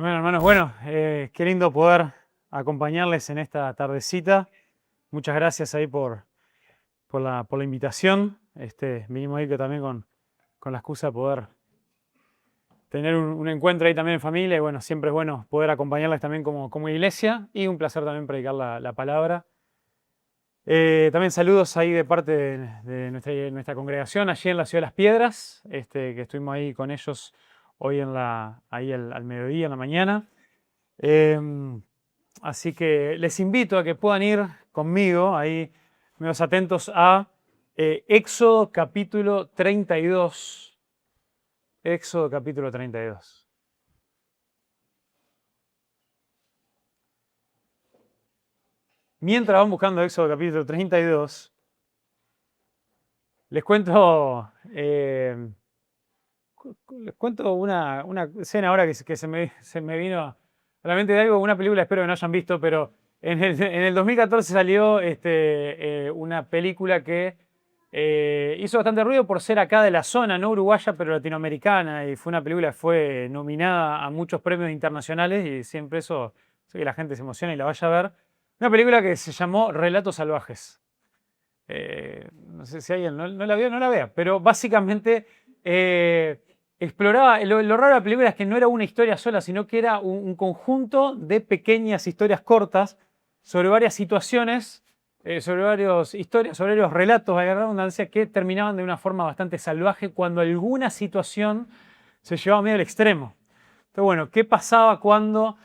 Bueno, hermanos, qué lindo poder acompañarles en esta tardecita. Muchas gracias ahí por la invitación. Vinimos ahí que también con la excusa de poder tener un encuentro ahí también en familia. Y bueno, siempre es bueno poder acompañarles también como iglesia y un placer también predicar la palabra. También saludos ahí de parte de nuestra congregación allí en la Ciudad de las Piedras, que estuvimos ahí con ellos hoy ahí al mediodía, en la mañana. Em, Así que les invito a que puedan ir conmigo, ahí medios atentos a Éxodo capítulo 32. Éxodo capítulo 32. Mientras van buscando Éxodo capítulo 32, les cuento, una escena ahora que se me vino a la mente de algo, una película, espero que no hayan visto, pero en el 2014 salió una película que hizo bastante ruido por ser acá de la zona, no uruguaya, pero latinoamericana, y fue una película que fue nominada a muchos premios internacionales y siempre eso hace que la gente se emocione y la vaya a ver. Una película que se llamó Relatos Salvajes. No sé si alguien no la vio, no la vea, pero básicamente exploraba, lo raro de la película es que no era una historia sola, sino que era un conjunto de pequeñas historias cortas sobre varias situaciones, sobre varias historias, sobre varios relatos, a la redundancia, que terminaban de una forma bastante salvaje cuando alguna situación se llevaba medio al extremo. Entonces, bueno, ¿qué pasaba cuando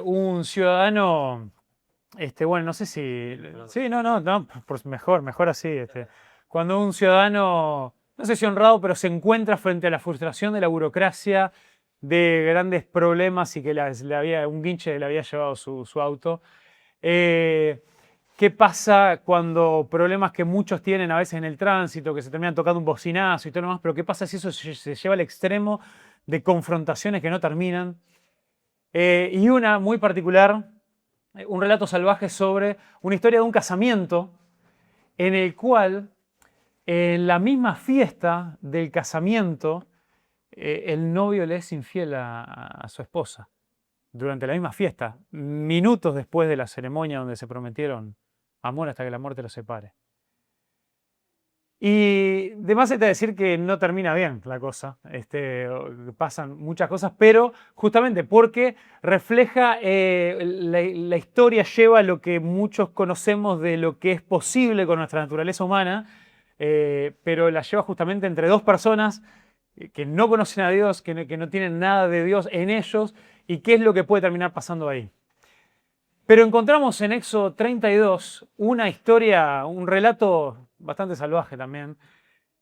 un ciudadano bueno, no sé si. Sí, no, mejor así. Cuando un ciudadano, no sé si honrado, pero se encuentra frente a la frustración de la burocracia, de grandes problemas y que un guinche le había llevado su auto. Eh, ¿Qué pasa cuando problemas que muchos tienen a veces en el tránsito, que se terminan tocando un bocinazo y todo lo demás, pero qué pasa si eso se lleva al extremo de confrontaciones que no terminan? Y una muy particular, un relato salvaje sobre una historia de un casamiento en el cual en la misma fiesta del casamiento el novio le es infiel a su esposa. Durante la misma fiesta, minutos después de la ceremonia donde se prometieron amor hasta que la muerte los separe. Y de más está decir que no termina bien la cosa, pasan muchas cosas, pero justamente porque refleja, la historia lleva lo que muchos conocemos de lo que es posible con nuestra naturaleza humana, pero la lleva justamente entre dos personas que no conocen a Dios, que no tienen nada de Dios en ellos, y qué es lo que puede terminar pasando ahí. Pero encontramos en Éxodo 32 una historia, un relato bastante salvaje también,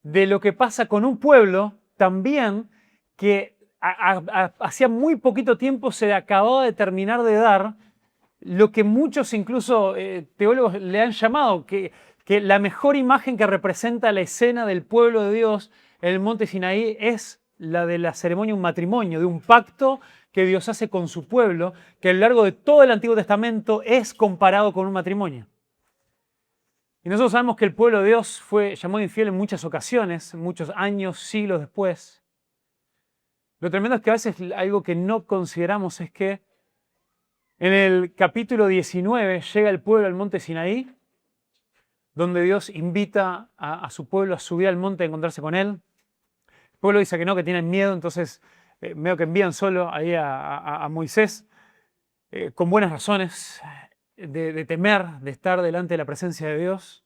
de lo que pasa con un pueblo también que hacía muy poquito tiempo se acababa de terminar de dar lo que muchos incluso teólogos le han llamado que la mejor imagen que representa la escena del pueblo de Dios en el monte Sinaí es la de la ceremonia de un matrimonio, de un pacto que Dios hace con su pueblo, que a lo largo de todo el Antiguo Testamento es comparado con un matrimonio. Y nosotros sabemos que el pueblo de Dios fue llamado infiel en muchas ocasiones, muchos años, siglos después. Lo tremendo es que a veces algo que no consideramos es que en el capítulo 19 llega el pueblo al monte Sinaí, donde Dios invita a su pueblo a subir al monte a encontrarse con él. El pueblo dice que no, que tienen miedo, entonces medio que envían solo ahí a Moisés, con buenas razones de temer, de estar delante de la presencia de Dios.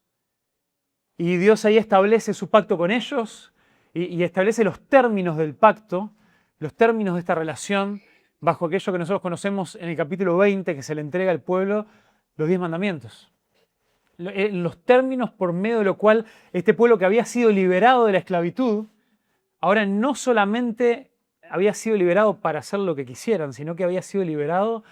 Y Dios ahí establece su pacto con ellos y establece los términos del pacto, los términos de esta relación, bajo aquello que nosotros conocemos en el capítulo 20, que se le entrega al pueblo, los 10 mandamientos. Los términos por medio de lo cual este pueblo que había sido liberado de la esclavitud, ahora no solamente había sido liberado para hacer lo que quisieran, sino que había sido liberado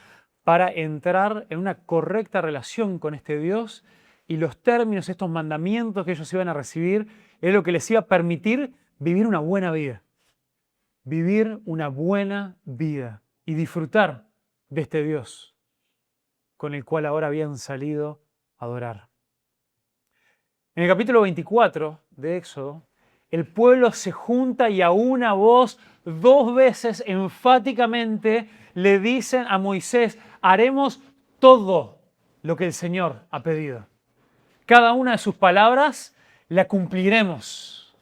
para entrar en una correcta relación con este Dios, y los términos, estos mandamientos que ellos iban a recibir, es lo que les iba a permitir vivir una buena vida. Vivir una buena vida y disfrutar de este Dios con el cual ahora habían salido a adorar. En el capítulo 24 de Éxodo, el pueblo se junta y a una voz, 2 veces enfáticamente, le dicen a Moisés, haremos todo lo que el Señor ha pedido. Cada una de sus palabras la cumpliremos.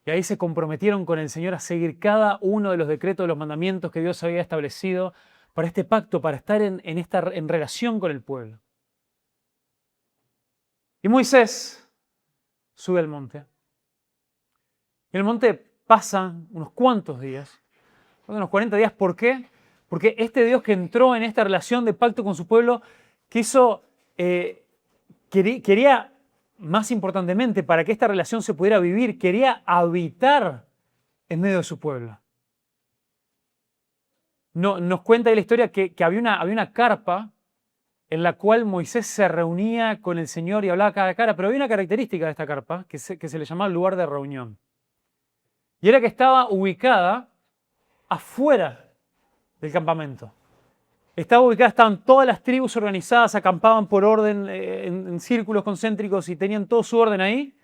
Y ahí se comprometieron con el Señor a seguir cada uno de los decretos, de los mandamientos que Dios había establecido para este pacto, para estar en relación con el pueblo. Y Moisés sube al monte. Y en el monte pasan unos cuantos días, unos 40 días. ¿Por qué? Porque este Dios que entró en esta relación de pacto con su pueblo, quería, más importantemente, para que esta relación se pudiera vivir, quería habitar en medio de su pueblo. Nos cuenta ahí la historia que había una carpa en la cual Moisés se reunía con el Señor y hablaba cara a cara, pero había una característica de esta carpa que se le llamaba lugar de reunión. Y era que estaba ubicada afuera del campamento. Estaban todas las tribus organizadas, acampaban por orden en círculos concéntricos y tenían todo su orden ahí.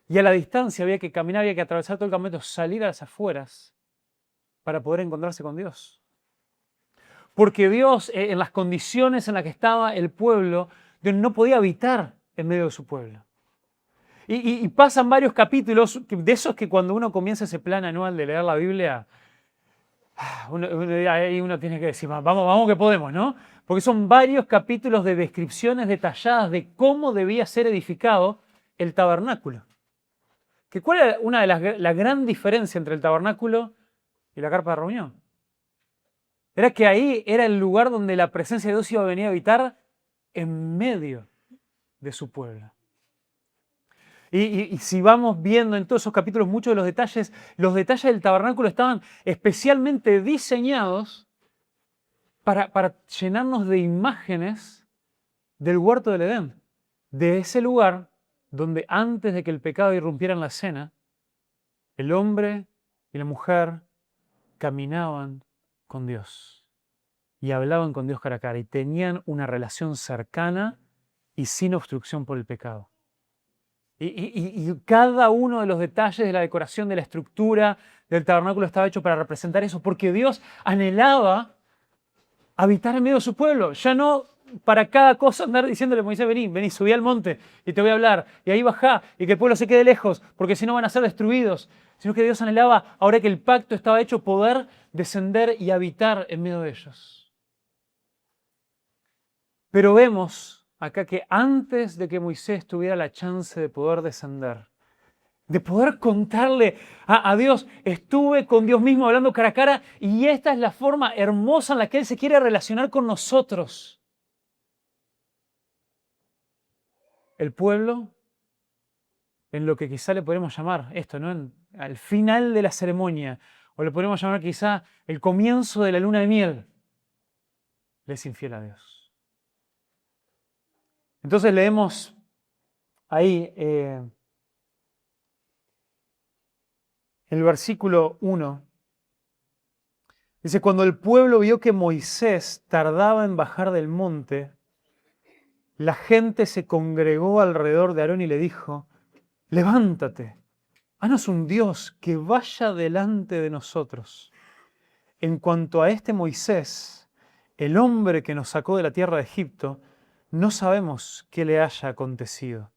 Y a la distancia había que caminar, había que atravesar todo el campamento, salir a las afueras para poder encontrarse con Dios. Porque Dios, en las condiciones en las que estaba el pueblo, Dios no podía habitar en medio de su pueblo. Y pasan varios capítulos de esos que cuando uno comienza ese plan anual de leer la Biblia, uno tiene que decir, vamos que podemos, ¿no? Porque son varios capítulos de descripciones detalladas de cómo debía ser edificado el tabernáculo. ¿Cuál era la gran diferencia entre el tabernáculo y la carpa de reunión? Era que ahí era el lugar donde la presencia de Dios iba a venir a habitar en medio de su pueblo. Y si vamos viendo en todos esos capítulos muchos de los detalles del tabernáculo estaban especialmente diseñados para llenarnos de imágenes del huerto del Edén, de ese lugar donde antes de que el pecado irrumpiera en la escena, el hombre y la mujer caminaban con Dios y hablaban con Dios cara a cara y tenían una relación cercana y sin obstrucción por el pecado. Y cada uno de los detalles de la decoración, de la estructura del tabernáculo estaba hecho para representar eso, porque Dios anhelaba habitar en medio de su pueblo. Ya no para cada cosa andar diciéndole a Moisés, vení, subí al monte y te voy a hablar, y ahí bajá, y que el pueblo se quede lejos, porque si no van a ser destruidos. Sino que Dios anhelaba, ahora que el pacto estaba hecho, poder descender y habitar en medio de ellos. Pero vemos acá que antes de que Moisés tuviera la chance de poder descender, de poder contarle a Dios, estuve con Dios mismo hablando cara a cara, y esta es la forma hermosa en la que Él se quiere relacionar con nosotros. El pueblo, en lo que quizá le podemos llamar esto, ¿no? Al final de la ceremonia, o le podemos llamar quizá el comienzo de la luna de miel, le es infiel a Dios. Entonces leemos ahí en el versículo 1, dice, cuando el pueblo vio que Moisés tardaba en bajar del monte, la gente se congregó alrededor de Aarón y le dijo, levántate, haznos un Dios que vaya delante de nosotros. En cuanto a este Moisés, el hombre que nos sacó de la tierra de Egipto, no sabemos qué le haya acontecido.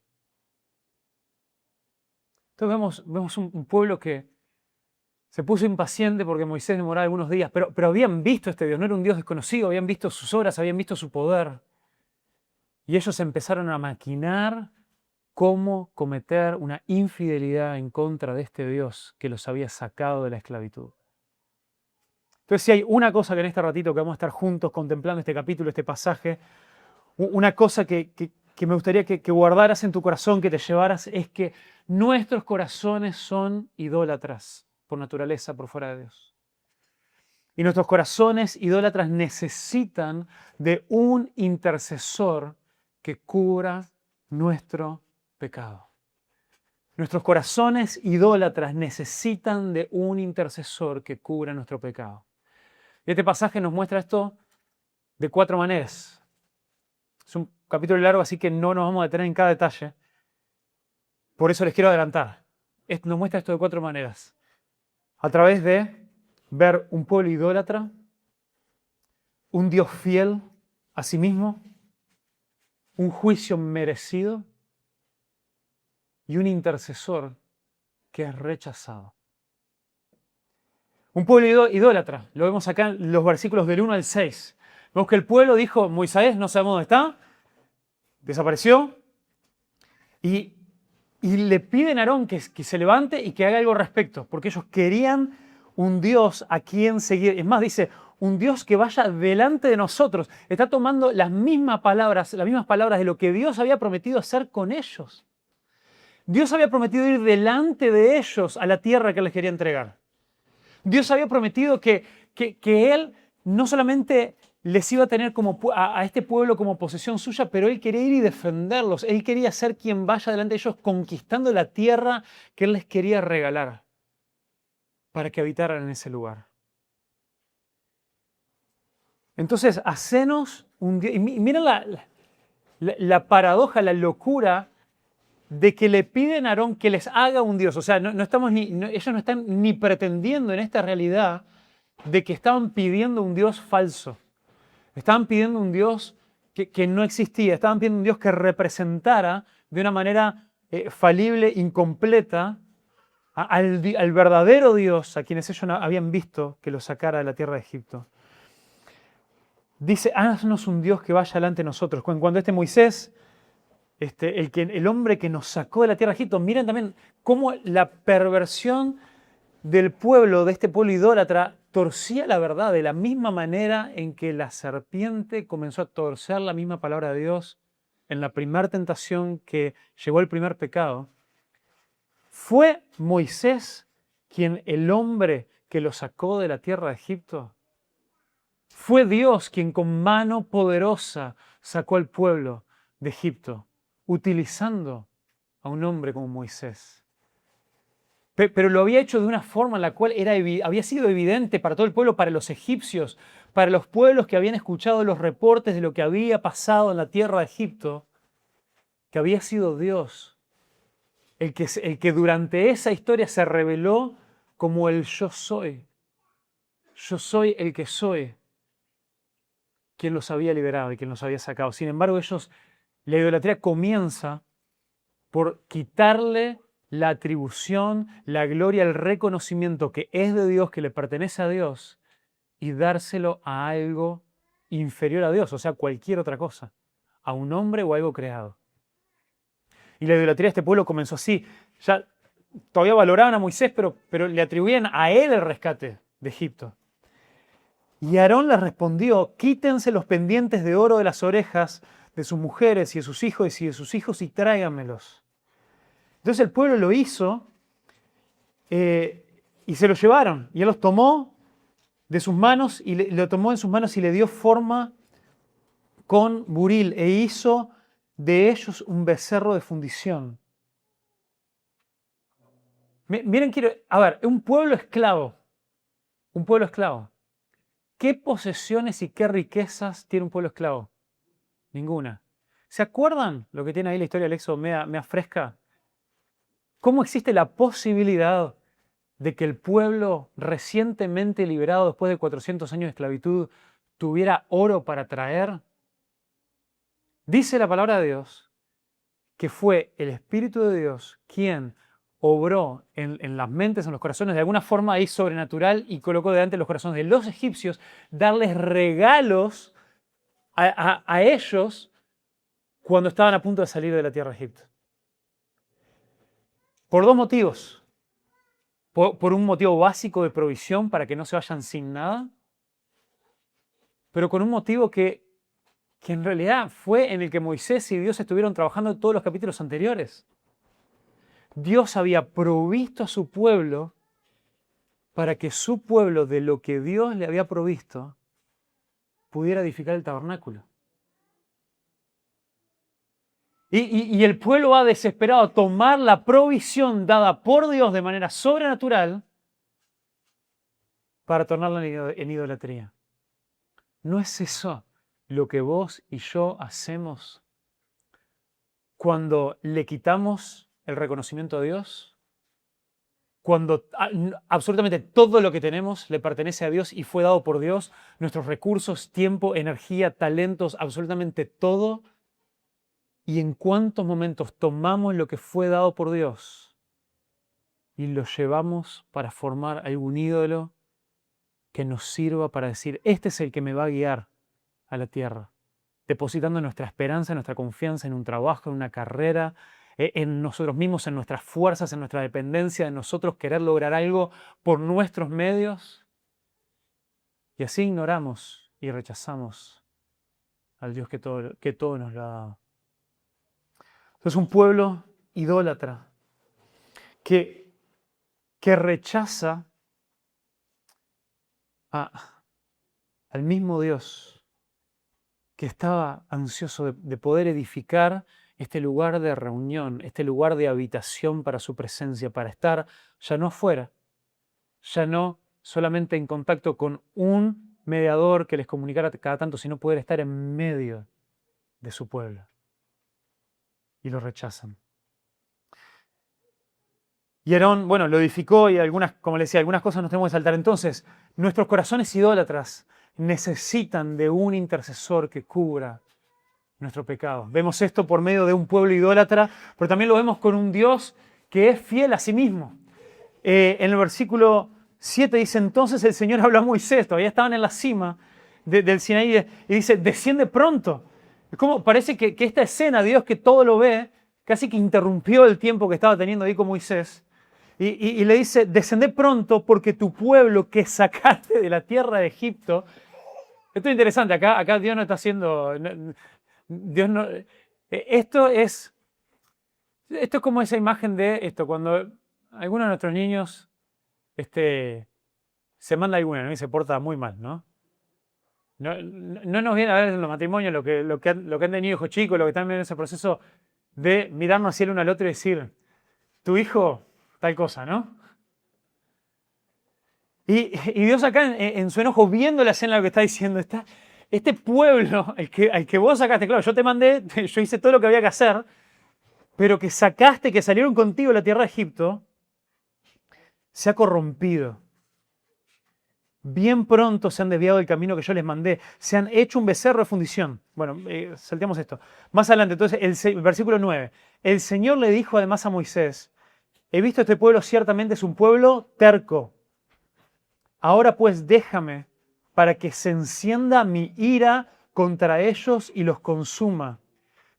Entonces vemos un pueblo que se puso impaciente porque Moisés demoraba algunos días, pero habían visto a este Dios, no era un Dios desconocido, habían visto sus obras, habían visto su poder. Y ellos empezaron a maquinar cómo cometer una infidelidad en contra de este Dios que los había sacado de la esclavitud. Entonces, si hay una cosa que en este ratito que vamos a estar juntos contemplando este capítulo, este pasaje, una cosa que me gustaría que guardaras en tu corazón, que te llevaras, es que nuestros corazones son idólatras por naturaleza, por fuera de Dios. Y nuestros corazones idólatras necesitan de un intercesor que cubra nuestro pecado. Nuestros corazones idólatras necesitan de un intercesor que cubra nuestro pecado. Y este pasaje nos muestra esto de 4 maneras. Es un capítulo largo, así que no nos vamos a detener en cada detalle. Por eso les quiero adelantar. nos muestra esto de 4 maneras. A través de ver un pueblo idólatra, un Dios fiel a sí mismo, un juicio merecido y un intercesor que es rechazado. Un pueblo idólatra, lo vemos acá en los versículos del 1 al 6. Vemos que el pueblo dijo, Moisés, no sabemos dónde está, desapareció, y le piden a Aarón que se levante y que haga algo al respecto, porque ellos querían un Dios a quien seguir. Es más, dice, un Dios que vaya delante de nosotros. Está tomando las mismas palabras de lo que Dios había prometido hacer con ellos. Dios había prometido ir delante de ellos a la tierra que les quería entregar. Dios había prometido que Él no solamente les iba a tener a este pueblo como posesión suya, pero Él quería ir y defenderlos. Él quería ser quien vaya delante de ellos conquistando la tierra que Él les quería regalar para que habitaran en ese lugar. Entonces, hacenos un Dios. Y miren la paradoja, la locura de que le piden a Aarón que les haga un Dios. O sea, ellos no están ni pretendiendo en esta realidad de que estaban pidiendo un Dios falso. Estaban pidiendo un Dios que no existía. Estaban pidiendo un Dios que representara de una manera falible, incompleta, al verdadero Dios a quienes ellos habían visto que los sacara de la tierra de Egipto. Dice, haznos un Dios que vaya delante de nosotros. Cuando Moisés, el hombre que nos sacó de la tierra de Egipto, miren también cómo la perversión del pueblo, de este pueblo idólatra, torcía la verdad de la misma manera en que la serpiente comenzó a torcer la misma palabra de Dios en la primera tentación que llegó al primer pecado. ¿Fue Moisés el hombre que lo sacó de la tierra de Egipto? Fue Dios quien con mano poderosa sacó al pueblo de Egipto, utilizando a un hombre como Moisés. Pero lo había hecho de una forma en la cual había sido evidente para todo el pueblo, para los egipcios, para los pueblos que habían escuchado los reportes de lo que había pasado en la tierra de Egipto, que había sido Dios el que durante esa historia se reveló como el yo soy. Yo soy el que soy, quien los había liberado y quien los había sacado. Sin embargo, la idolatría comienza por quitarle la atribución, la gloria, el reconocimiento que es de Dios, que le pertenece a Dios, y dárselo a algo inferior a Dios, o sea, cualquier otra cosa, a un hombre o algo creado. Y la idolatría de este pueblo comenzó así. Ya todavía valoraban a Moisés, pero le atribuían a él el rescate de Egipto. Y Aarón les respondió, quítense los pendientes de oro de las orejas de sus mujeres y de sus hijos y tráiganmelos. Entonces el pueblo lo hizo y se lo llevaron. Y él los tomó de sus manos y lo tomó en sus manos y le dio forma con buril e hizo de ellos un becerro de fundición. Miren, un pueblo esclavo. Un pueblo esclavo. ¿Qué posesiones y qué riquezas tiene un pueblo esclavo? Ninguna. ¿Se acuerdan lo que tiene ahí la historia del Éxodo mea fresca? ¿Cómo existe la posibilidad de que el pueblo recientemente liberado después de 400 años de esclavitud tuviera oro para traer? Dice la palabra de Dios que fue el Espíritu de Dios quien obró en las mentes, en los corazones, de alguna forma ahí sobrenatural, y colocó delante de los corazones de los egipcios darles regalos a ellos cuando estaban a punto de salir de la tierra de Egipto. Por 2 motivos. Por un motivo básico de provisión para que no se vayan sin nada, pero con un motivo que en realidad fue en el que Moisés y Dios estuvieron trabajando en todos los capítulos anteriores. Dios había provisto a su pueblo para que su pueblo, de lo que Dios le había provisto, pudiera edificar el tabernáculo. Y el pueblo va desesperado a tomar la provisión dada por Dios de manera sobrenatural para tornarla en idolatría. ¿No es eso lo que vos y yo hacemos cuando le quitamos el reconocimiento a Dios? cuando absolutamente todo lo que tenemos le pertenece a Dios y fue dado por Dios, nuestros recursos, tiempo, energía, talentos, absolutamente todo. Y en cuántos momentos tomamos lo que fue dado por Dios y lo llevamos para formar algún ídolo que nos sirva para decir, este es el que me va a guiar a la tierra, depositando nuestra esperanza, nuestra confianza en un trabajo, en una carrera, en nosotros mismos, en nuestras fuerzas, en nuestra dependencia, en nosotros querer lograr algo por nuestros medios. Y así ignoramos y rechazamos al Dios que todo nos lo ha dado. Es un pueblo idólatra que rechaza al mismo Dios que estaba ansioso de poder edificar este lugar de reunión, este lugar de habitación para su presencia, para estar ya no afuera, ya no solamente en contacto con un mediador que les comunicara cada tanto, sino poder estar en medio de su pueblo. Y lo rechazan. Y Aarón, bueno, lo edificó y algunas, como le decía, algunas cosas nos tenemos que saltar. Entonces, nuestros corazones idólatras necesitan de un intercesor que cubra nuestro pecado. Vemos esto por medio de un pueblo idólatra, pero también lo vemos con un Dios que es fiel a sí mismo. En el versículo 7 dice, entonces el Señor habló a Moisés, todavía estaban en la cima del Sinaí, y dice, desciende pronto. Es como parece que esta escena, Dios que todo lo ve, casi que interrumpió el tiempo que estaba teniendo ahí con Moisés, y le dice, descende pronto porque tu pueblo que sacaste de la tierra de Egipto. Esto es interesante, acá Dios no está haciendo... Dios no, esto es como esa imagen de esto, cuando alguno de nuestros niños se manda alguna, ¿no? Y se porta muy mal, ¿no? No nos viene a ver en los matrimonios lo que han tenido hijos chicos, lo que están en ese proceso de mirarnos hacia el uno al otro y decir, tu hijo, tal cosa, ¿no? Y Dios acá en su enojo, viendo la escena, lo que está diciendo, este pueblo al que vos sacaste, claro, yo te mandé, yo hice todo lo que había que hacer, pero que sacaste, que salieron contigo de la tierra de Egipto, se ha corrompido. Bien pronto se han desviado del camino que yo les mandé, se han hecho un becerro de fundición. Bueno, saltemos esto. Más adelante, entonces, el versículo 9. El Señor le dijo además a Moisés, he visto este pueblo, ciertamente es un pueblo terco. Ahora pues déjame para que se encienda mi ira contra ellos y los consuma.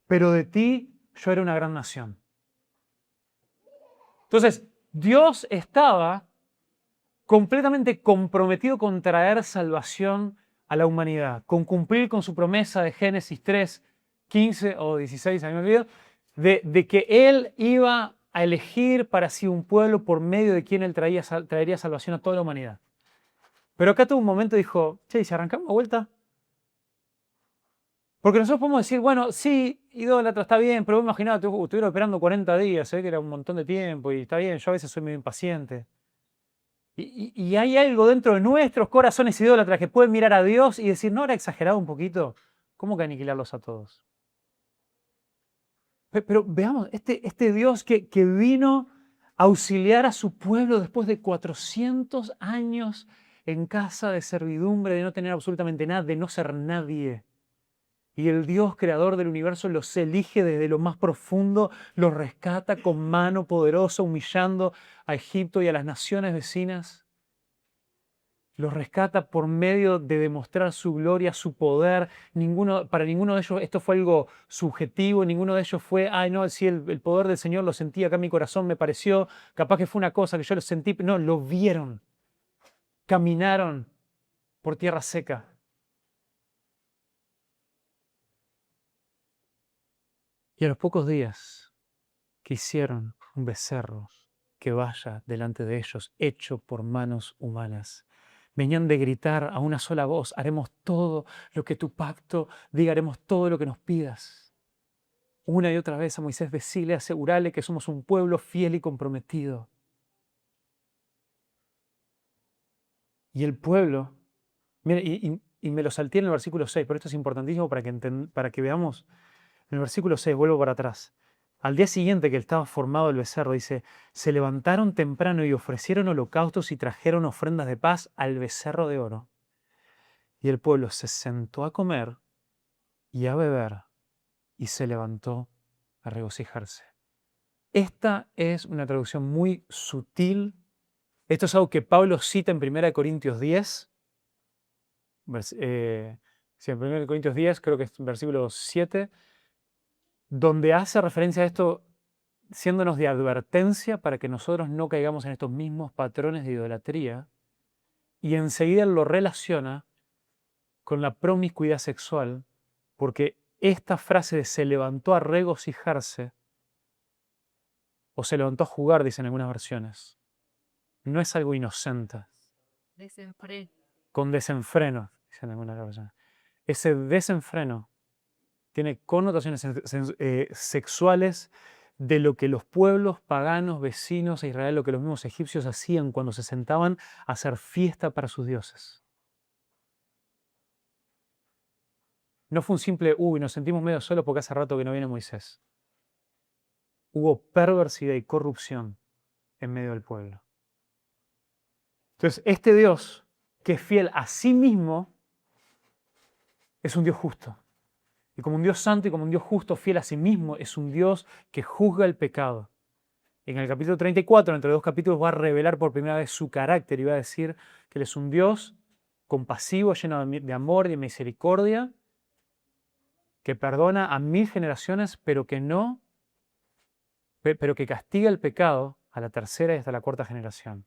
Pero de ti yo era una gran nación. Entonces, Dios estaba completamente comprometido con traer salvación a la humanidad, con cumplir con su promesa de Génesis 3, 15 o 16, a mí me olvido, de que Él iba a elegir para sí un pueblo por medio de quien Él traería salvación a toda la humanidad. Pero acá tuvo un momento y dijo, che, ¿y si arrancamos de vuelta? Porque nosotros podemos decir, bueno, sí, idólatra, está bien, pero vos imaginate, estuvieron esperando 40 días, que era un montón de tiempo, y está bien, yo a veces soy medio impaciente. Y hay algo dentro de nuestros corazones idólatras que pueden mirar a Dios y decir, ¿no era exagerado un poquito? ¿Cómo que aniquilarlos a todos? Pero veamos, este Dios que vino a auxiliar a su pueblo después de 400 años en casa de servidumbre, de no tener absolutamente nada, de no ser nadie. Y el Dios creador del universo los elige desde lo más profundo, los rescata con mano poderosa, humillando a Egipto y a las naciones vecinas. Los rescata por medio de demostrar su gloria, su poder. Para ninguno de ellos esto fue algo subjetivo, ninguno de ellos fue, ay no, si el poder del Señor lo sentí acá en mi corazón, me pareció, capaz que fue una cosa que yo lo sentí. No, lo vieron. Caminaron por tierra seca. Y a los pocos días que hicieron un becerro que vaya delante de ellos, hecho por manos humanas, venían de gritar a una sola voz, haremos todo lo que tu pacto diga, haremos todo lo que nos pidas. Una y otra vez a Moisés decirle, asegurarle que somos un pueblo fiel y comprometido. Y el pueblo, mire, y me lo salté en el versículo 6, pero esto es importantísimo para que veamos. En el versículo 6, vuelvo para atrás. al día siguiente que estaba formado el becerro, dice, se levantaron temprano y ofrecieron holocaustos y trajeron ofrendas de paz al becerro de oro. Y el pueblo se sentó a comer y a beber y se levantó a regocijarse. Esta es una traducción muy sutil. Esto es algo que Pablo cita en 1 Corintios 10. Sí, en 1 Corintios 10, creo que es versículo 7, donde hace referencia a esto, siéndonos de advertencia para que nosotros no caigamos en estos mismos patrones de idolatría, y enseguida lo relaciona con la promiscuidad sexual, porque esta frase de se levantó a regocijarse, o se levantó a jugar, dicen algunas versiones, no es algo inocente. Desenfreno. Con desenfreno, dicen algunas versiones. Ese desenfreno tiene connotaciones sexuales de lo que los pueblos paganos vecinos a Israel, lo que los mismos egipcios hacían cuando se sentaban a hacer fiesta para sus dioses. No fue un simple, nos sentimos medio solos porque hace rato que no viene Moisés. Hubo perversidad y corrupción en medio del pueblo. Entonces, este Dios, que es fiel a sí mismo, es un Dios justo. Y como un Dios santo y como un Dios justo, fiel a sí mismo, es un Dios que juzga el pecado. En el capítulo 34, entre dos capítulos, va a revelar por primera vez su carácter y va a decir que Él es un Dios compasivo, lleno de amor y de misericordia, que perdona a 1000 generaciones, pero que castiga el pecado a la tercera y hasta la cuarta generación.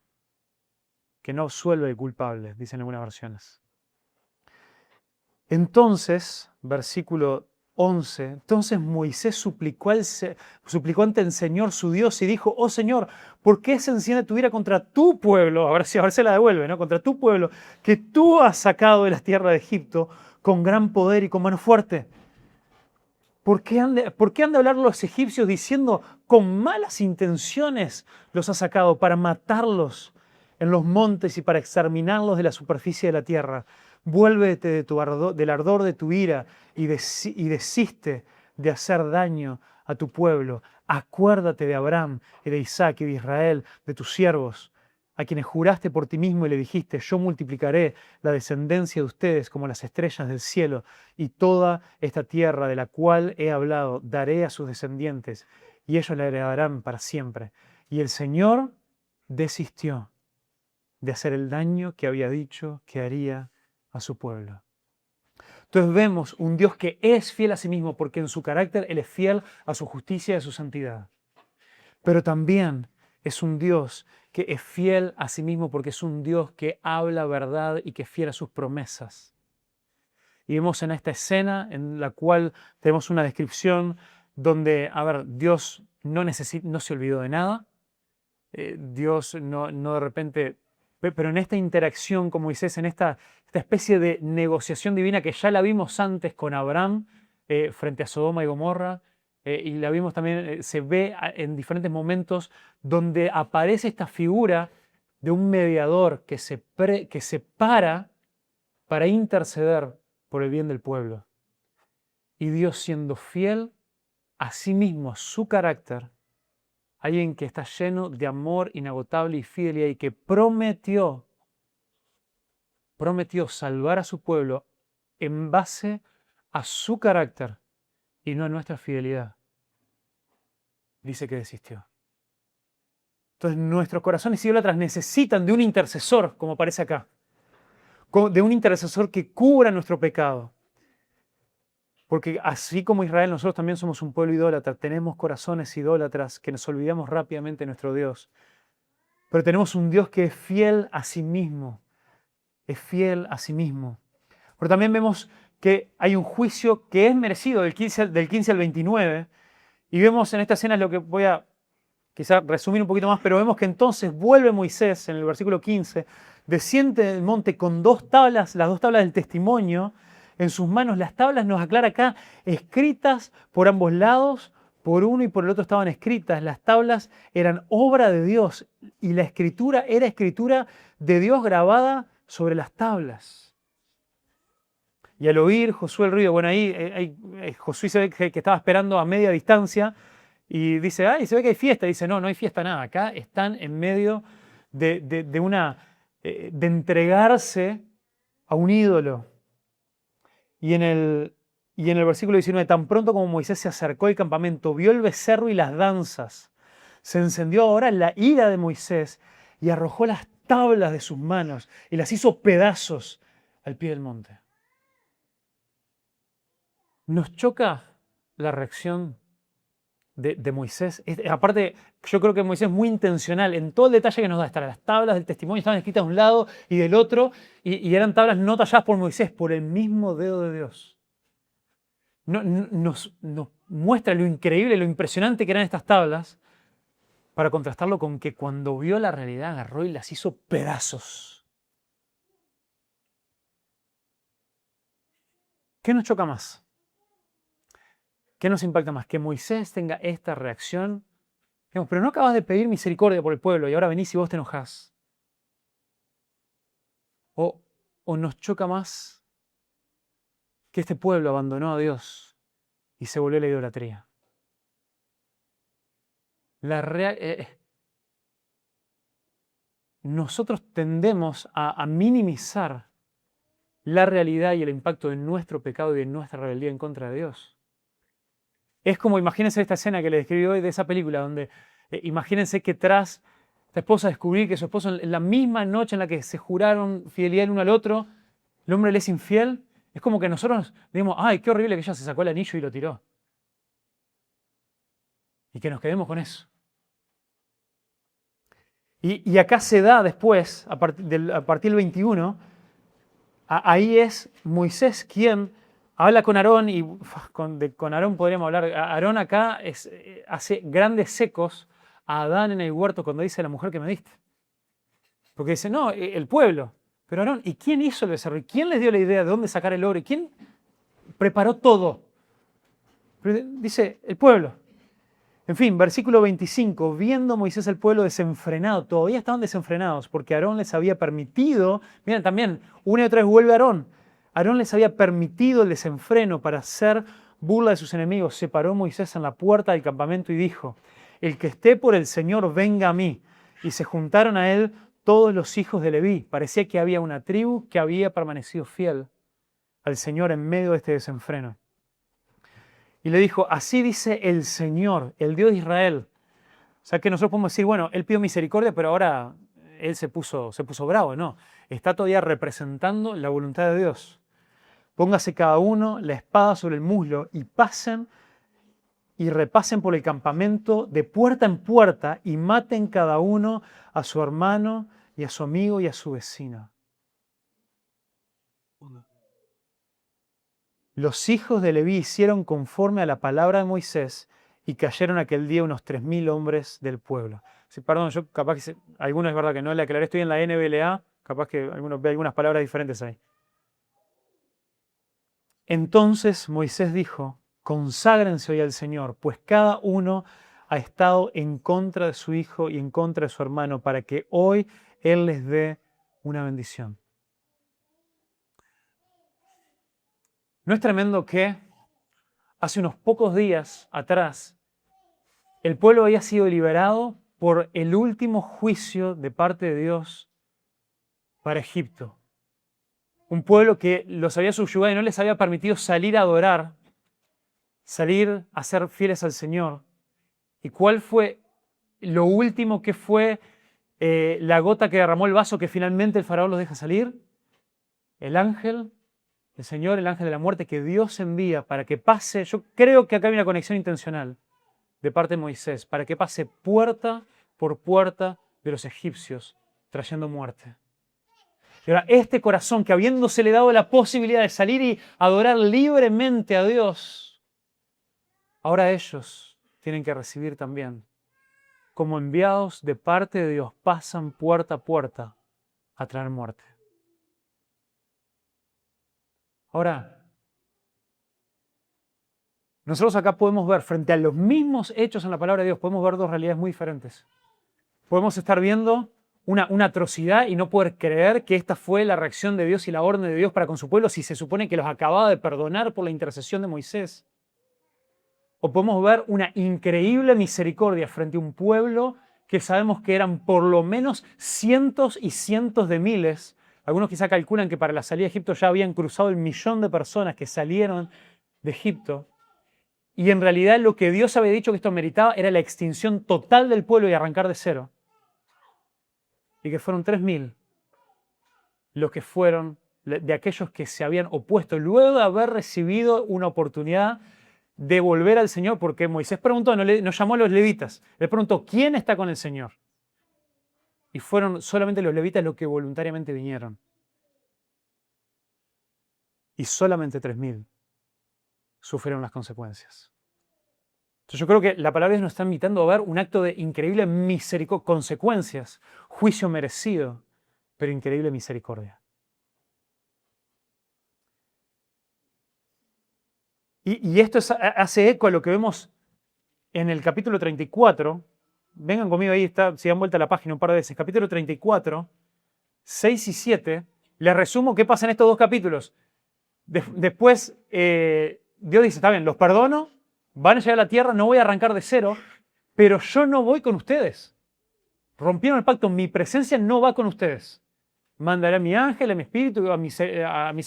Que no absuelve al culpable, dicen algunas versiones. Entonces, versículo 11, entonces Moisés suplicó ante el Señor su Dios y dijo, oh Señor, ¿por qué se enciende tu ira contra tu pueblo? A ver si la devuelve, ¿no? Contra tu pueblo, que tú has sacado de las tierras de Egipto con gran poder y con mano fuerte. ¿Por qué han de hablar los egipcios diciendo con malas intenciones los has sacado para matarlos en los montes y para exterminarlos de la superficie de la tierra? Vuélvete del ardor de tu ira y desiste de hacer daño a tu pueblo. Acuérdate de Abraham y de Isaac y de Israel, de tus siervos, a quienes juraste por ti mismo y le dijiste, yo multiplicaré la descendencia de ustedes como las estrellas del cielo, y toda esta tierra de la cual he hablado daré a sus descendientes, y ellos la heredarán para siempre. Y el Señor desistió de hacer el daño que había dicho que haría a su pueblo. Entonces vemos un Dios que es fiel a sí mismo, porque en su carácter Él es fiel a su justicia y a su santidad. Pero también es un Dios que es fiel a sí mismo porque es un Dios que habla verdad y que es fiel a sus promesas. Y vemos en esta escena en la cual tenemos una descripción donde, Dios no se olvidó de nada. Dios no de repente, pero en esta interacción con Moisés, en esta especie de negociación divina que ya la vimos antes con Abraham frente a Sodoma y Gomorra, y la vimos también, se ve en diferentes momentos donde aparece esta figura de un mediador que se para interceder por el bien del pueblo. Y Dios, siendo fiel a sí mismo, a su carácter, alguien que está lleno de amor inagotable y fidelidad y que prometió salvar a su pueblo en base a su carácter y no a nuestra fidelidad, dice que desistió. Entonces nuestros corazones idólatras necesitan de un intercesor, como aparece acá, de un intercesor que cubra nuestro pecado. Porque así como Israel, nosotros también somos un pueblo idólatra, tenemos corazones idólatras que nos olvidamos rápidamente de nuestro Dios. Pero tenemos un Dios que es fiel a sí mismo, es fiel a sí mismo. Pero también vemos que hay un juicio que es merecido del 15 al 29, y vemos en esta escena lo que voy a quizá resumir un poquito más, pero vemos que entonces vuelve Moisés en el versículo 15, desciende del monte con 2 tablas, las 2 tablas del testimonio en sus manos. Las tablas, nos aclara acá, escritas por ambos lados, por uno y por el otro estaban escritas. Las tablas eran obra de Dios y la escritura era escritura de Dios grabada sobre las tablas. Y al oír Josué el ruido, bueno, ahí Josué se ve que estaba esperando a media distancia, Y dice, ay, se ve que hay fiesta. Y dice, no, no hay fiesta nada. Acá están en medio de entregarse a un ídolo. Y y en el versículo 19, tan pronto como Moisés se acercó al campamento, vio el becerro y las danzas. Se encendió ahora la ira de Moisés y arrojó las tablas de sus manos y las hizo pedazos al pie del monte. Nos choca la reacción de Moisés. Aparte, yo creo que Moisés es muy intencional en todo el detalle que nos da. Las tablas del testimonio estaban escritas de un lado y del otro, y eran tablas no talladas por Moisés, por el mismo dedo de Dios. Nos muestra lo increíble, lo impresionante que eran estas tablas, para contrastarlo con que cuando vio la realidad agarró y las hizo pedazos. ¿Qué nos choca más? ¿Qué nos impacta más? Que Moisés tenga esta reacción. Digamos, pero no acabas de pedir misericordia por el pueblo y ahora venís y vos te enojás. O nos choca más que este pueblo abandonó a Dios y se volvió a la idolatría. Nosotros tendemos a minimizar la realidad y el impacto de nuestro pecado y de nuestra rebeldía en contra de Dios. Es como, imagínense esta escena que les describí hoy de esa película, donde imagínense que tras esta esposa descubrir que su esposo en la misma noche en la que se juraron fidelidad el uno al otro, el hombre le es infiel. Es como que nosotros digamos, ay, qué horrible que ella se sacó el anillo y lo tiró. Y que nos quedemos con eso. Y acá se da después, a partir del 21, ahí es Moisés quien habla con Aarón, y con Aarón podríamos hablar. Aarón acá hace grandes secos a Adán en el huerto cuando dice la mujer que me diste. Porque dice, no, el pueblo. Pero Aarón, ¿y quién hizo el becerro? ¿Y quién les dio la idea de dónde sacar el oro? ¿Y quién preparó todo? Pero dice, el pueblo. En fin, versículo 25, viendo Moisés el pueblo desenfrenado, todavía estaban desenfrenados porque Aarón les había permitido, miren también, una y otra vez vuelve Aarón, Aarón les había permitido el desenfreno para hacer burla de sus enemigos. Se paró Moisés en la puerta del campamento y dijo, el que esté por el Señor venga a mí. Y se juntaron a él todos los hijos de Leví. Parecía que había una tribu que había permanecido fiel al Señor en medio de este desenfreno. Y le dijo, así dice el Señor, el Dios de Israel. O sea que nosotros podemos decir, bueno, él pidió misericordia, pero ahora él se puso bravo. No, está todavía representando la voluntad de Dios. Póngase cada uno la espada sobre el muslo y pasen y repasen por el campamento de puerta en puerta y maten cada uno a su hermano y a su amigo y a su vecino. Los hijos de Leví hicieron conforme a la palabra de Moisés y cayeron aquel día unos 3.000 hombres del pueblo. Sí, perdón, yo capaz que algunos es verdad que no le aclaré, estoy en la NBLA, capaz que algunos ve algunas palabras diferentes ahí. Entonces Moisés dijo, conságrense hoy al Señor, pues cada uno ha estado en contra de su hijo y en contra de su hermano, para que hoy Él les dé una bendición. ¿No es tremendo que hace unos pocos días atrás el pueblo había sido liberado por el último juicio de parte de Dios para Egipto? Un pueblo que los había subyugado y no les había permitido salir a adorar, salir a ser fieles al Señor. ¿Y cuál fue lo último que fue la gota que derramó el vaso que finalmente el faraón los deja salir? El ángel del Señor, el ángel de la muerte que Dios envía para que pase. Yo creo que acá hay una conexión intencional de parte de Moisés, para que pase puerta por puerta de los egipcios, trayendo muerte. Y ahora, este corazón que habiéndosele dado la posibilidad de salir y adorar libremente a Dios, ahora ellos tienen que recibir también, como enviados de parte de Dios, pasan puerta a puerta a traer muerte. Ahora, nosotros acá podemos ver, frente a los mismos hechos en la palabra de Dios, podemos ver dos realidades muy diferentes. Podemos estar viendo una atrocidad y no poder creer que esta fue la reacción de Dios y la orden de Dios para con su pueblo si se supone que los acababa de perdonar por la intercesión de Moisés. o podemos ver una increíble misericordia frente a un pueblo que sabemos que eran por lo menos cientos y cientos de miles. Algunos quizá calculan que para la salida de Egipto ya habían cruzado el 1.000.000 de personas que salieron de Egipto. Y en realidad lo que Dios había dicho que esto meritaba era la extinción total del pueblo y arrancar de cero. Y que fueron 3.000 los que fueron de aquellos que se habían opuesto luego de haber recibido una oportunidad de volver al Señor, porque Moisés preguntó, nos llamó a los levitas, le preguntó, ¿quién está con el Señor? Y fueron solamente los levitas los que voluntariamente vinieron. Y solamente 3.000 sufrieron las consecuencias. Entonces yo creo que la palabra de Dios nos está invitando a ver un acto de increíble misericordia, consecuencias, juicio merecido, pero increíble misericordia. Y esto hace eco a lo que vemos en el capítulo 34. Vengan conmigo ahí, si dan vuelta a la página un par de veces. Capítulo 34, 6 y 7. Les resumo qué pasa en estos dos capítulos. Después Dios dice, está bien, los perdono, van a llegar a la tierra, no voy a arrancar de cero, pero yo no voy con ustedes. Rompieron el pacto, mi presencia no va con ustedes. Mandaré a mi ángel, a mi espíritu, a mis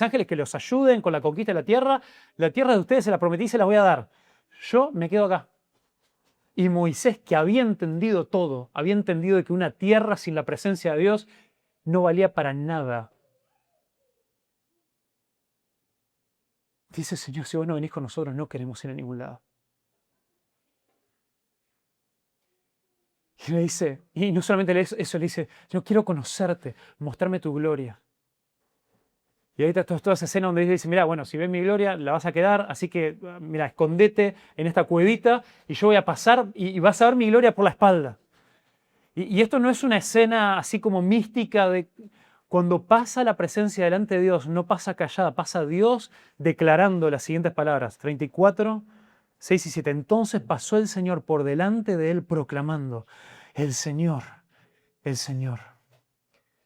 ángeles que los ayuden con la conquista de la tierra. La tierra de ustedes se la prometí y se la voy a dar. Yo me quedo acá. Y Moisés, que había entendido todo, había entendido que una tierra sin la presencia de Dios no valía para nada. Dice, Señor, si vos no venís con nosotros, no queremos ir a ningún lado. Y le dice, y no solamente eso, le dice, yo quiero conocerte, mostrarme tu gloria. Y ahí está toda esa escena donde dice, mira, bueno, si ves mi gloria, la vas a quedar, así que, mira, escondete en esta cuevita y yo voy a pasar y vas a ver mi gloria por la espalda. Y esto no es una escena así como mística de cuando pasa la presencia delante de Dios, no pasa callada, pasa Dios declarando las siguientes palabras, 34, 6 y 7. Entonces pasó el Señor por delante de él proclamando, el Señor,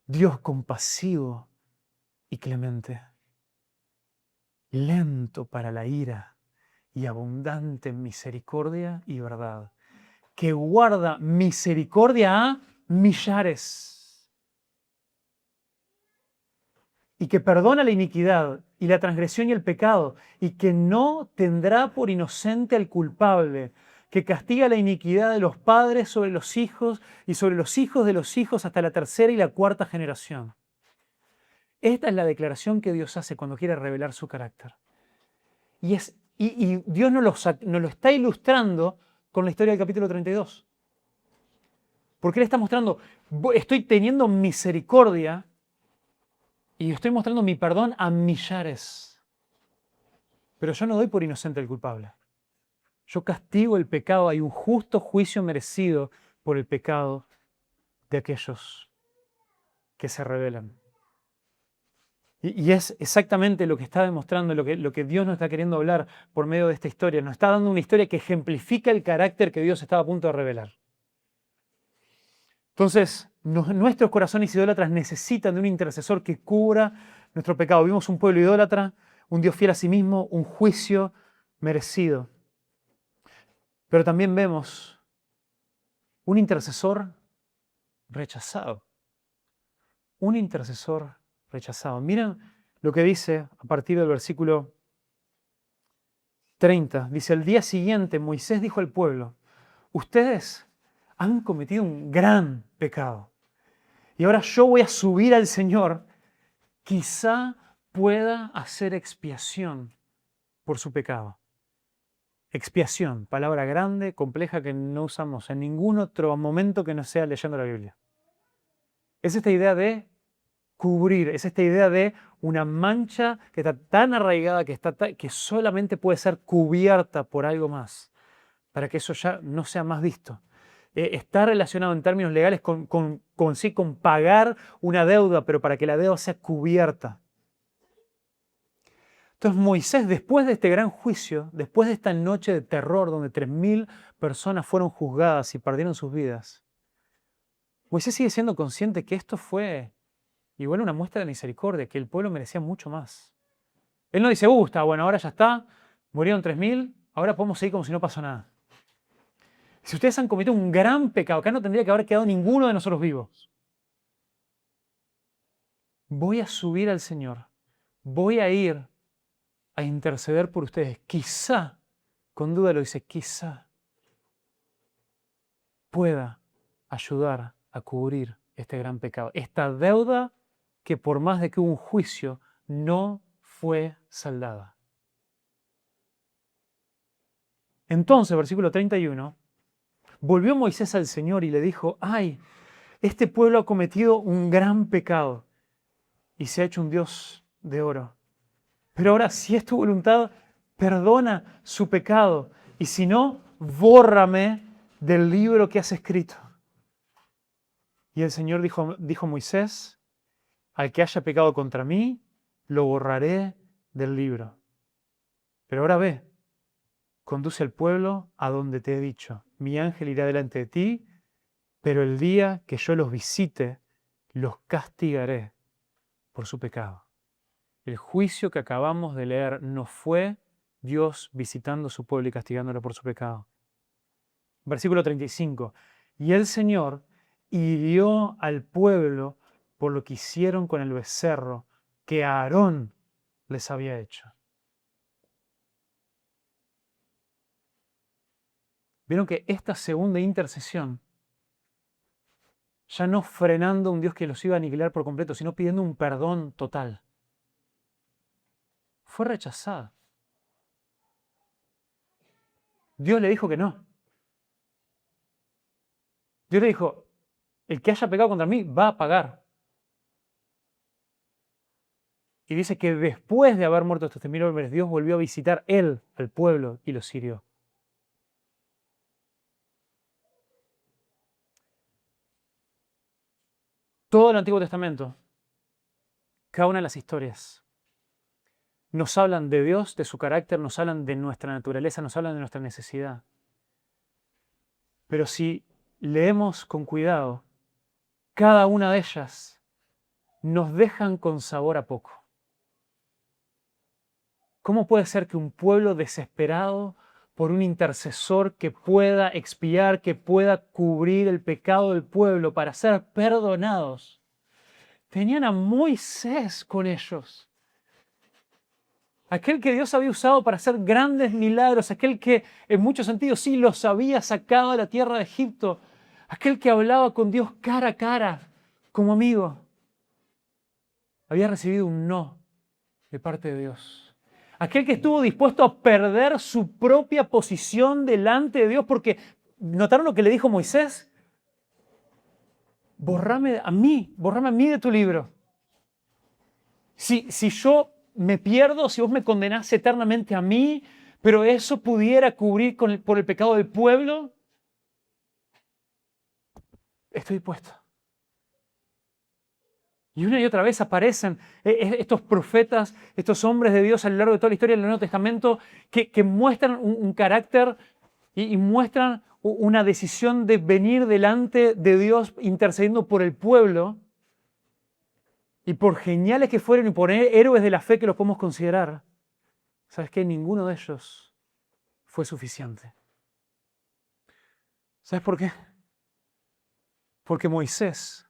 Dios compasivo y clemente, lento para la ira y abundante en misericordia y verdad, que guarda misericordia a millares y que perdona la iniquidad y la transgresión y el pecado, y que no tendrá por inocente al culpable, que castiga la iniquidad de los padres sobre los hijos y sobre los hijos de los hijos hasta la tercera y la cuarta generación. Esta es la declaración que Dios hace cuando quiere revelar su carácter. Y Dios nos lo está ilustrando con la historia del capítulo 32. Porque Él está mostrando, estoy teniendo misericordia y estoy mostrando mi perdón a millares. Pero yo no doy por inocente al culpable. Yo castigo el pecado, hay un justo juicio merecido por el pecado de aquellos que se rebelan. Y es exactamente lo que está demostrando, lo que Dios nos está queriendo hablar por medio de esta historia. Nos está dando una historia que ejemplifica el carácter que Dios estaba a punto de revelar. Entonces, nuestros corazones idólatras necesitan de un intercesor que cubra nuestro pecado. Vimos un pueblo idólatra, un Dios fiel a sí mismo, un juicio merecido. Pero también vemos un intercesor rechazado. Un intercesor rechazado. Miren lo que dice a partir del versículo 30. Dice, al día siguiente Moisés dijo al pueblo, ustedes han cometido un gran pecado. Y ahora yo voy a subir al Señor. Quizá pueda hacer expiación por su pecado. Expiación, palabra grande, compleja que no usamos en ningún otro momento que no sea leyendo la Biblia. Es esta idea de cubrir, es esta idea de una mancha que está tan arraigada que solamente puede ser cubierta por algo más, para que eso ya no sea más visto. Está relacionado en términos legales con pagar una deuda, pero para que la deuda sea cubierta. Entonces Moisés, después de este gran juicio, después de esta noche de terror donde 3.000 personas fueron juzgadas y perdieron sus vidas, Moisés sigue siendo consciente que esto fue igual una muestra de misericordia, que el pueblo merecía mucho más. Él no dice, está bueno, ahora ya está, murieron 3.000, ahora podemos seguir como si no pasó nada. Si ustedes han cometido un gran pecado, acá no tendría que haber quedado ninguno de nosotros vivos. Voy a subir al Señor. Voy a ir a interceder por ustedes. Quizá, con duda lo dice, quizá pueda ayudar a cubrir este gran pecado. Esta deuda que por más de que hubo un juicio, no fue saldada. Entonces, versículo 31, volvió Moisés al Señor y le dijo, ay, este pueblo ha cometido un gran pecado y se ha hecho un Dios de oro. Pero ahora, si es tu voluntad, perdona su pecado y si no, bórrame del libro que has escrito. Y el Señor dijo a Moisés, al que haya pecado contra mí, lo borraré del libro. Pero ahora ve, conduce al pueblo a donde te he dicho. Mi ángel irá delante de ti, pero el día que yo los visite, los castigaré por su pecado. El juicio que acabamos de leer no fue Dios visitando a su pueblo y castigándolo por su pecado. Versículo 35. Y el Señor hirió al pueblo por lo que hicieron con el becerro que Aarón les había hecho. Vieron que esta segunda intercesión, ya no frenando a un Dios que los iba a aniquilar por completo, sino pidiendo un perdón total, fue rechazada. Dios le dijo que no. Dios le dijo, el que haya pecado contra mí va a pagar. Y dice que después de haber muerto estos 1000 hombres, Dios volvió a visitar él al pueblo y los hirió. Todo el Antiguo Testamento, cada una de las historias, nos hablan de Dios, de su carácter, nos hablan de nuestra naturaleza, nos hablan de nuestra necesidad. Pero si leemos con cuidado, cada una de ellas nos dejan con sabor a poco. ¿Cómo puede ser que un pueblo desesperado por un intercesor que pueda expiar, que pueda cubrir el pecado del pueblo para ser perdonados, tenían a Moisés con ellos? Aquel que Dios había usado para hacer grandes milagros, aquel que en muchos sentidos sí los había sacado de la tierra de Egipto, aquel que hablaba con Dios cara a cara, como amigo, había recibido un no de parte de Dios. Aquel que estuvo dispuesto a perder su propia posición delante de Dios, porque ¿notaron lo que le dijo Moisés? Borrame a mí de tu libro. Si yo me pierdo, si vos me condenás eternamente a mí, pero eso pudiera cubrir por el pecado del pueblo, estoy dispuesto. Y una y otra vez aparecen estos profetas, estos hombres de Dios a lo largo de toda la historia del Nuevo Testamento que muestran un carácter y muestran una decisión de venir delante de Dios intercediendo por el pueblo. Y por geniales que fueron y por héroes de la fe que los podemos considerar, ¿sabes qué? Ninguno de ellos fue suficiente. ¿Sabes por qué? Porque Moisés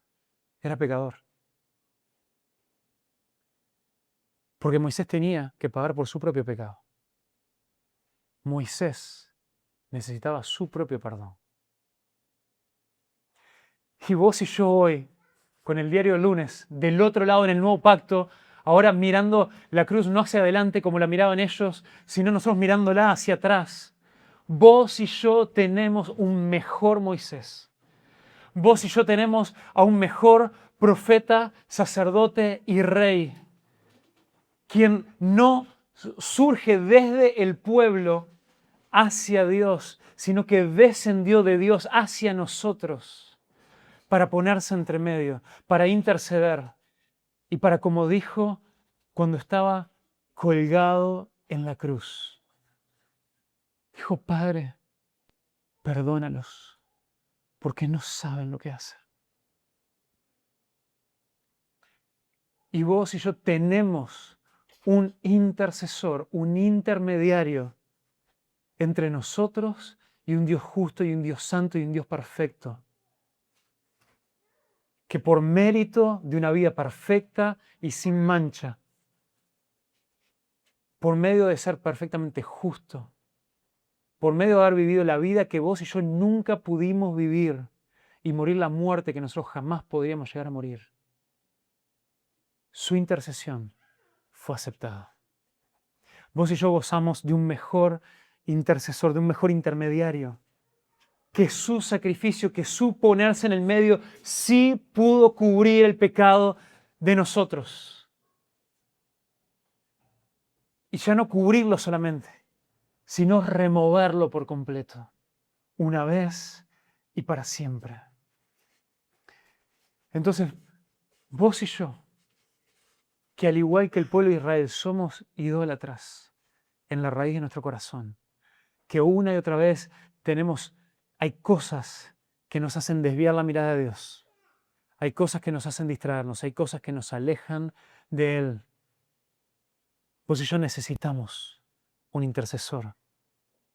era pecador. Porque Moisés tenía que pagar por su propio pecado. Moisés necesitaba su propio perdón. Y vos y yo hoy, con el diario del lunes, del otro lado en el nuevo pacto, ahora mirando la cruz no hacia adelante como la miraban ellos, sino nosotros mirándola hacia atrás. Vos y yo tenemos un mejor Moisés. Vos y yo tenemos a un mejor profeta, sacerdote y rey, quien no surge desde el pueblo hacia Dios, sino que descendió de Dios hacia nosotros para ponerse entre medio, para interceder y para, como dijo cuando estaba colgado en la cruz, dijo: Padre, perdónalos, porque no saben lo que hacen. Y vos y yo tenemos un intercesor, un intermediario entre nosotros y un Dios justo y un Dios santo y un Dios perfecto, que por mérito de una vida perfecta y sin mancha, por medio de ser perfectamente justo, por medio de haber vivido la vida que vos y yo nunca pudimos vivir y morir la muerte que nosotros jamás podríamos llegar a morir, su intercesión fue aceptada. Vos y yo gozamos de un mejor intercesor, de un mejor intermediario, que su sacrificio, que su ponerse en el medio, sí pudo cubrir el pecado de nosotros. Y ya no cubrirlo solamente, sino removerlo por completo, una vez y para siempre. Entonces, vos y yo, que al igual que el pueblo de Israel somos idólatras en la raíz de nuestro corazón, que una y otra vez hay cosas que nos hacen desviar la mirada de Dios, hay cosas que nos hacen distraernos, hay cosas que nos alejan de Él. Vos y yo necesitamos un intercesor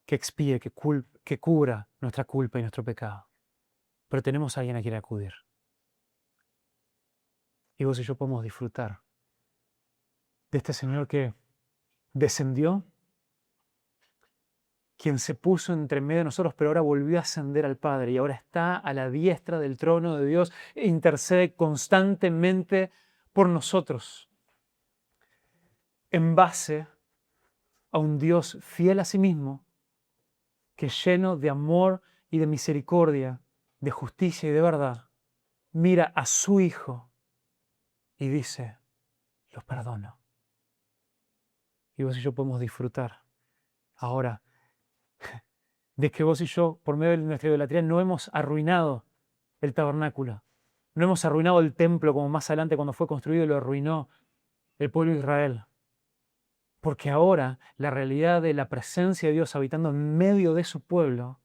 que expíe, que cubra nuestra culpa y nuestro pecado. Pero tenemos a alguien a quien acudir. Y vos y yo podemos disfrutar de este Señor que descendió, quien se puso entre medio de nosotros, pero ahora volvió a ascender al Padre y ahora está a la diestra del trono de Dios e intercede constantemente por nosotros, en base a un Dios fiel a sí mismo, que lleno de amor y de misericordia, de justicia y de verdad, mira a su Hijo y dice, los perdono. Y vos y yo podemos disfrutar ahora de que vos y yo, por medio de nuestra idolatría, no hemos arruinado el tabernáculo, no hemos arruinado el templo como más adelante cuando fue construido lo arruinó el pueblo de Israel. Porque ahora la realidad de la presencia de Dios habitando en medio de su pueblo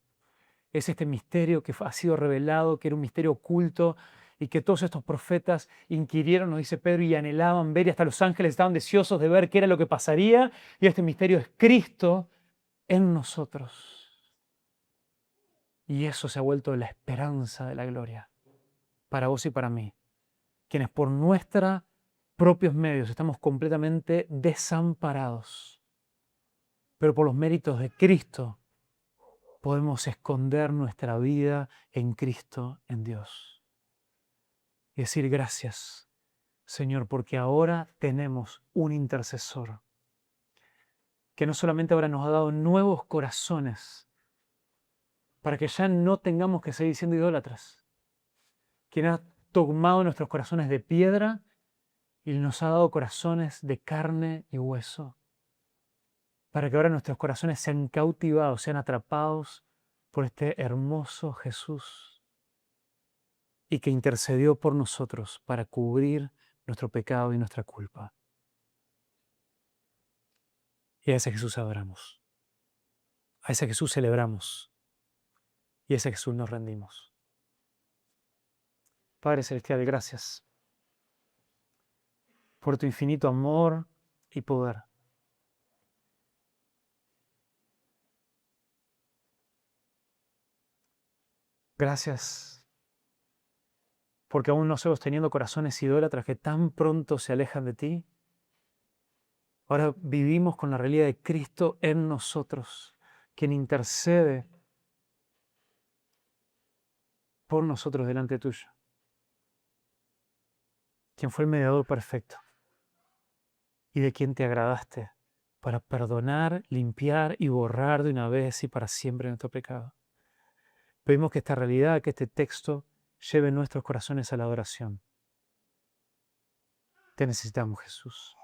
es este misterio que ha sido revelado, que era un misterio oculto y que todos estos profetas inquirieron, nos dice Pedro, y anhelaban ver, y hasta los ángeles estaban deseosos de ver qué era lo que pasaría. Y este misterio es Cristo en nosotros. Y eso se ha vuelto la esperanza de la gloria para vos y para mí, quienes por nuestros propios medios estamos completamente desamparados. Pero por los méritos de Cristo podemos esconder nuestra vida en Cristo, en Dios. Y decir gracias, Señor, porque ahora tenemos un intercesor que no solamente ahora nos ha dado nuevos corazones para que ya no tengamos que seguir siendo idólatras, quien ha tomado nuestros corazones de piedra y nos ha dado corazones de carne y hueso, para que ahora nuestros corazones sean cautivados, sean atrapados por este hermoso Jesús y que intercedió por nosotros para cubrir nuestro pecado y nuestra culpa. Y a ese Jesús adoramos, a ese Jesús celebramos y a ese Jesús nos rendimos. Padre Celestial, gracias por tu infinito amor y poder. Gracias porque aún nosotros teniendo corazones idólatras que tan pronto se alejan de ti, ahora vivimos con la realidad de Cristo en nosotros, quien intercede por nosotros delante tuyo, quien fue el mediador perfecto y de quien te agradaste para perdonar, limpiar y borrar de una vez y para siempre nuestro pecado. Pedimos que esta realidad, que este texto lleve nuestros corazones a la adoración. Te necesitamos, Jesús.